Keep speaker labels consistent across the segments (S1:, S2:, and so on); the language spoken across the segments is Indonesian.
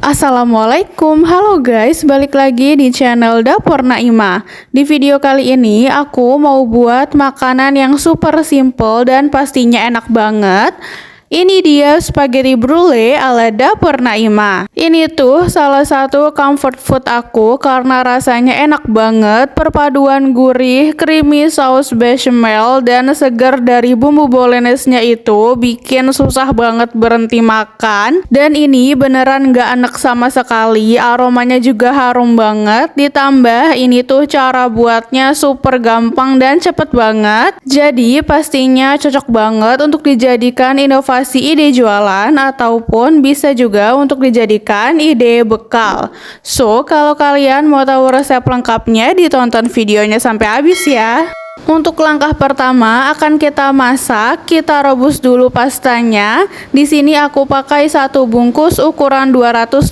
S1: Assalamualaikum, halo guys, balik lagi di channel Dapur Naimah. Di video kali ini aku mau buat makanan yang super simple dan pastinya enak banget. Ini dia spaghetti brulee ala Dapur Naimah. Ini tuh salah satu comfort food aku karena rasanya enak banget. Perpaduan gurih, creamy saus bechamel, dan segar dari bumbu bolognese-nya itu bikin susah banget berhenti makan. Dan ini beneran gak enak sama sekali, aromanya juga harum banget. Ditambah ini tuh cara buatnya super gampang dan cepet banget. Jadi pastinya cocok banget untuk dijadikan inovasi ide jualan ataupun bisa juga untuk dijadikan ide bekal. So, kalau kalian mau tahu resep lengkapnya, ditonton videonya sampai habis ya. Untuk langkah pertama akan kita masak, kita rebus dulu pastanya. Di sini aku pakai satu bungkus ukuran 225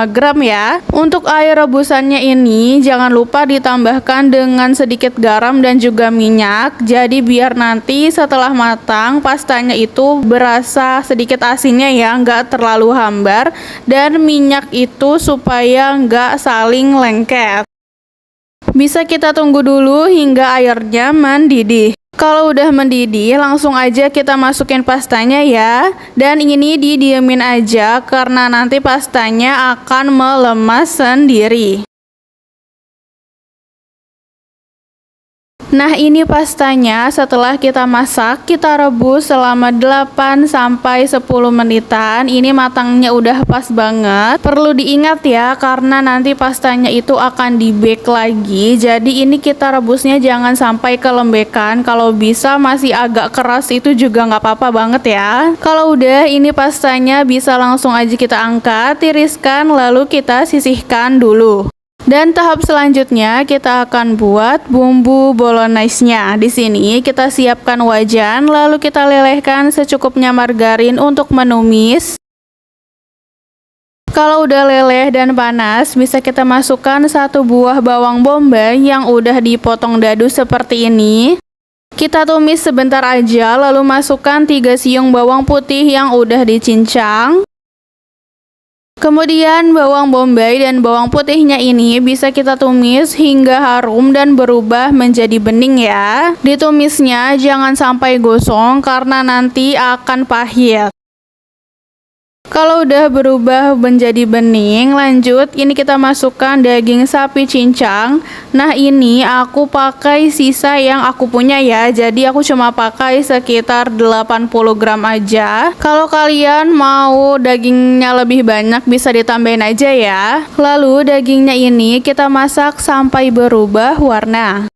S1: gram ya. Untuk air rebusannya ini jangan lupa ditambahkan dengan sedikit garam dan juga minyak. Jadi biar nanti setelah matang pastanya itu berasa sedikit asinnya ya, nggak terlalu hambar, dan minyak itu supaya nggak saling lengket. Bisa kita tunggu dulu hingga airnya mendidih. Kalau udah mendidih, langsung aja kita masukin pastanya ya. Dan ini didiemin aja karena nanti pastanya akan melemas sendiri. Nah, ini pastanya setelah kita masak, kita rebus selama 8-10 menitan. Ini matangnya udah pas banget. Perlu diingat ya, karena nanti pastanya itu akan di-bake lagi. Jadi ini kita rebusnya jangan sampai kelembekan. Kalau bisa masih agak keras itu juga nggak apa-apa banget ya. Kalau udah ini pastanya bisa langsung aja kita angkat, tiriskan, lalu kita sisihkan dulu. Dan tahap selanjutnya kita akan buat bumbu bolognese-nya. Di sini kita siapkan wajan, lalu kita lelehkan secukupnya margarin untuk menumis. Kalau udah leleh dan panas, bisa kita masukkan satu buah bawang bombay yang udah dipotong dadu seperti ini. Kita tumis sebentar aja, lalu masukkan 3 siung bawang putih yang udah dicincang. Kemudian bawang bombay dan bawang putihnya ini bisa kita tumis hingga harum dan berubah menjadi bening ya. Ditumisnya jangan sampai gosong karena nanti akan pahit. Kalau udah berubah menjadi bening, lanjut ini kita masukkan daging sapi cincang. Nah, ini aku pakai sisa yang aku punya ya. Jadi aku cuma pakai sekitar 80 gram aja. Kalau kalian mau dagingnya lebih banyak bisa ditambahin aja ya. Lalu dagingnya ini kita masak sampai berubah warna.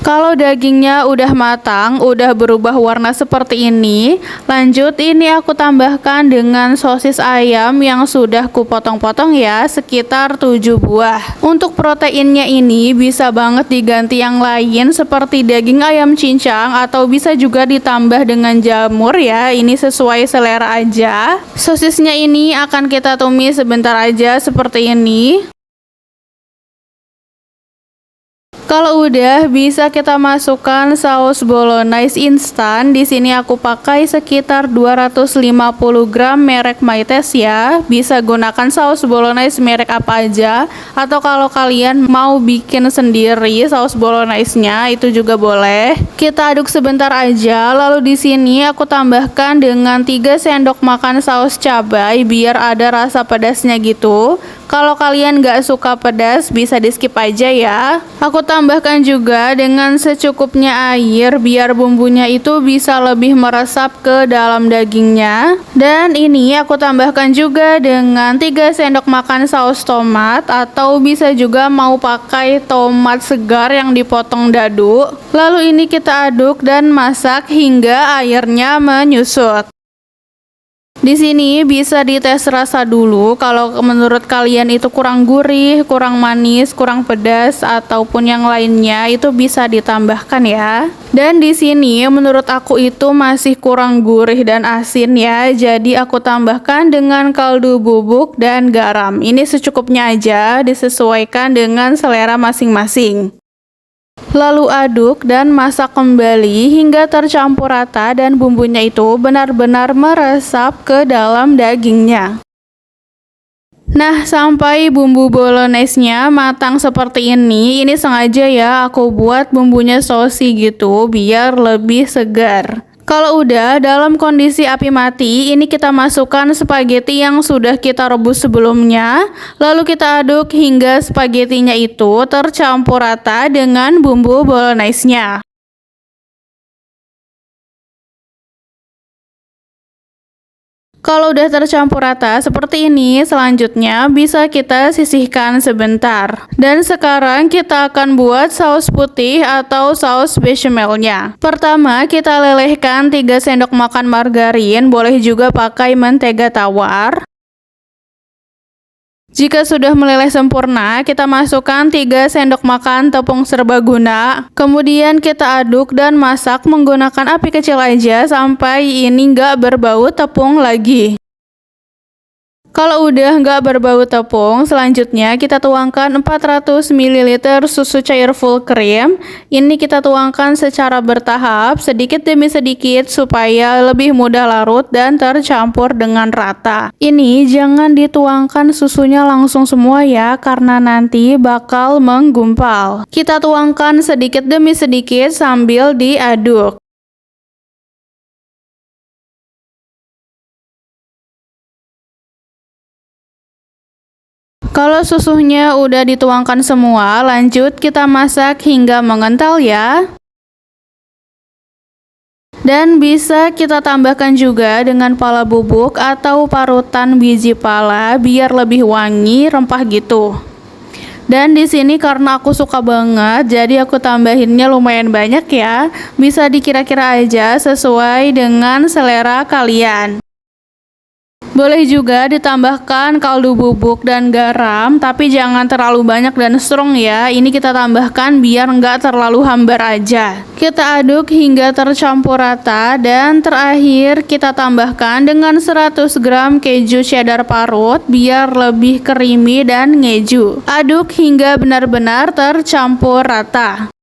S1: Kalau dagingnya udah matang, udah berubah warna seperti ini, lanjut ini aku tambahkan dengan sosis ayam yang sudah kupotong-potong ya, sekitar 7 buah. Untuk proteinnya ini bisa banget diganti yang lain seperti daging ayam cincang atau bisa juga ditambah dengan jamur ya, ini sesuai selera aja. Sosisnya ini akan kita tumis sebentar aja seperti ini. Kalau udah, bisa kita masukkan saus bolognese instan. Di sini aku pakai sekitar 250 gram merek Maites ya. Bisa gunakan saus bolognese merek apa aja, atau kalau kalian mau bikin sendiri saus bolognese-nya itu juga boleh. Kita aduk sebentar aja. Lalu di sini aku tambahkan dengan 3 sendok makan saus cabai biar ada rasa pedasnya gitu. Kalau kalian gak suka pedas bisa di skip aja ya. Aku tambahkan juga dengan secukupnya air biar bumbunya itu bisa lebih meresap ke dalam dagingnya. Dan ini aku tambahkan juga dengan 3 sendok makan saus tomat, atau bisa juga mau pakai tomat segar yang dipotong dadu. Lalu ini kita aduk dan masak hingga airnya menyusut. Di sini bisa dites rasa dulu, kalau menurut kalian itu kurang gurih, kurang manis, kurang pedas ataupun yang lainnya itu bisa ditambahkan ya. Dan di sini menurut aku itu masih kurang gurih dan asin ya. Jadi aku tambahkan dengan kaldu bubuk dan garam. Ini secukupnya aja, disesuaikan dengan selera masing-masing. Lalu aduk dan masak kembali hingga tercampur rata dan bumbunya itu benar-benar meresap ke dalam dagingnya. Nah, sampai bumbu bolognese-nya matang seperti ini sengaja ya aku buat bumbunya saucy gitu biar lebih segar. Kalau udah dalam kondisi api mati, ini kita masukkan spaghetti yang sudah kita rebus sebelumnya, lalu kita aduk hingga spaghettinya itu tercampur rata dengan bumbu bolognese-nya. Kalau udah tercampur rata seperti ini, selanjutnya bisa kita sisihkan sebentar. Dan sekarang kita akan buat saus putih atau saus bechamelnya. Pertama, kita lelehkan 3 sendok makan margarin, boleh juga pakai mentega tawar. Jika sudah meleleh sempurna, kita masukkan 3 sendok makan tepung serbaguna. Kemudian kita aduk dan masak menggunakan api kecil aja sampai ini nggak berbau tepung lagi. Kalau udah nggak berbau tepung, selanjutnya kita tuangkan 400 ml susu cair full cream. Ini kita tuangkan secara bertahap, sedikit demi sedikit supaya lebih mudah larut dan tercampur dengan rata. Ini jangan dituangkan susunya langsung semua ya, karena nanti bakal menggumpal. Kita tuangkan sedikit demi sedikit sambil diaduk. Kalau susunya udah dituangkan semua, lanjut kita masak hingga mengental ya. Dan bisa kita tambahkan juga dengan pala bubuk atau parutan biji pala biar lebih wangi rempah gitu. Dan di sini karena aku suka banget, jadi aku tambahinnya lumayan banyak ya. Bisa dikira-kira aja sesuai dengan selera kalian. Boleh juga ditambahkan kaldu bubuk dan garam, tapi jangan terlalu banyak dan strong ya. Ini kita tambahkan biar nggak terlalu hambar aja. Kita aduk hingga tercampur rata dan terakhir kita tambahkan dengan 100 gram keju cheddar parut biar lebih creamy dan ngeju. Aduk hingga benar-benar tercampur rata.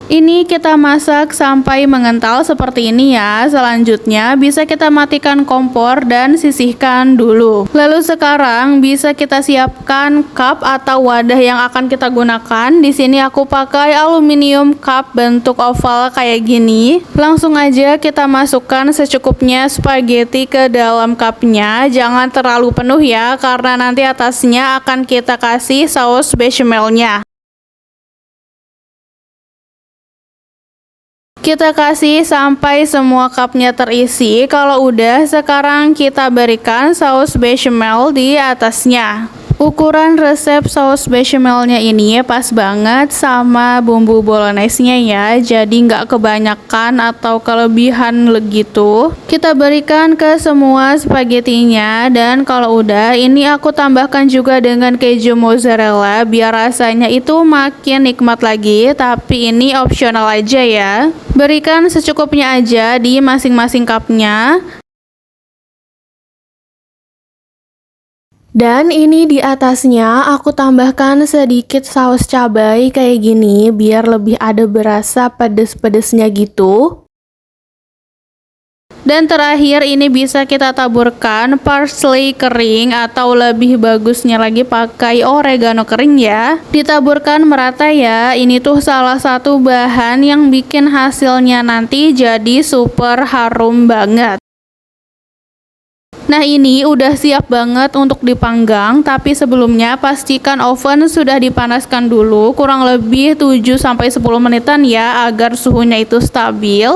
S1: Ini kita masak sampai mengental seperti ini ya. Selanjutnya bisa kita matikan kompor dan sisihkan dulu. Lalu sekarang bisa kita siapkan cup atau wadah yang akan kita gunakan. Di sini aku pakai aluminium cup bentuk oval kayak gini. Langsung aja kita masukkan secukupnya spaghetti ke dalam cupnya. Jangan terlalu penuh ya, karena nanti atasnya akan kita kasih saus bechamelnya. Kita kasih sampai semua cupnya terisi. Kalau udah, sekarang kita berikan saus bechamel di atasnya. Ukuran resep saus bechamelnya ini pas banget sama bumbu bolognese-nya ya, jadi nggak kebanyakan atau kelebihan gitu. Kita berikan ke semua spagettinya, dan kalau udah ini aku tambahkan juga dengan keju mozzarella biar rasanya itu makin nikmat lagi, tapi ini opsional aja ya. Berikan secukupnya aja di masing-masing cupnya. Dan ini di atasnya aku tambahkan sedikit saus cabai kayak gini biar lebih ada berasa pedes-pedesnya gitu. Dan terakhir ini bisa kita taburkan parsley kering atau lebih bagusnya lagi pakai oregano kering ya. Ditaburkan merata ya. Ini tuh salah satu bahan yang bikin hasilnya nanti jadi super harum banget. Nah, ini udah siap banget untuk dipanggang, tapi sebelumnya pastikan oven sudah dipanaskan dulu kurang lebih 7-10 menitan ya, agar suhunya itu stabil.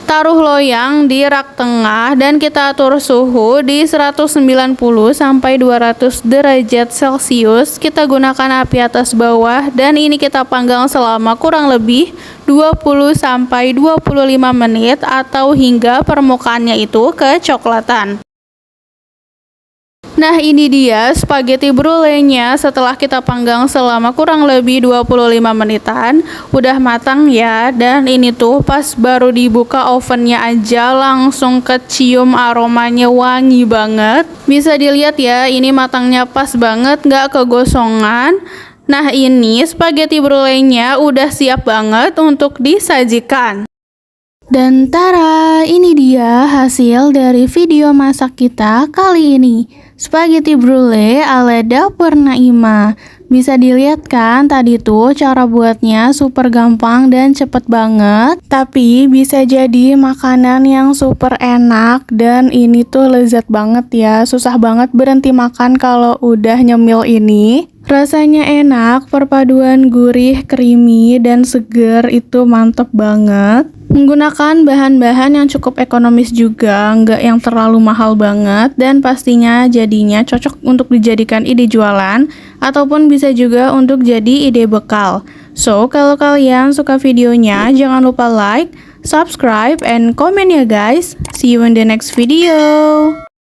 S1: Taruh loyang di rak tengah dan kita atur suhu di 190 sampai 200 derajat Celcius. Kita gunakan api atas bawah dan ini kita panggang selama kurang lebih 20 sampai 25 menit atau hingga permukaannya itu kecoklatan. Nah, ini dia spaghetti brulee-nya setelah kita panggang selama kurang lebih 25 menitan. Udah matang ya, dan ini tuh pas baru dibuka ovennya aja langsung kecium aromanya wangi banget. Bisa dilihat ya, ini matangnya pas banget, nggak kegosongan. Nah, ini spaghetti brulee-nya udah siap banget untuk disajikan. Dan tara, ini dia hasil dari video masak kita kali ini. Spaghetti brulee ala dapur Naima. Bisa dilihat kan tadi tuh cara buatnya super gampang dan cepet banget. Tapi bisa jadi makanan yang super enak dan ini tuh lezat banget ya. Susah banget berhenti makan kalau udah nyemil ini. Rasanya enak, perpaduan gurih, creamy, dan seger itu mantep banget. Menggunakan bahan-bahan yang cukup ekonomis juga, nggak yang terlalu mahal banget, dan pastinya jadinya cocok untuk dijadikan ide jualan, ataupun bisa juga untuk jadi ide bekal. So, kalau kalian suka videonya, jangan lupa like, subscribe, and comment ya guys. See you in the next video.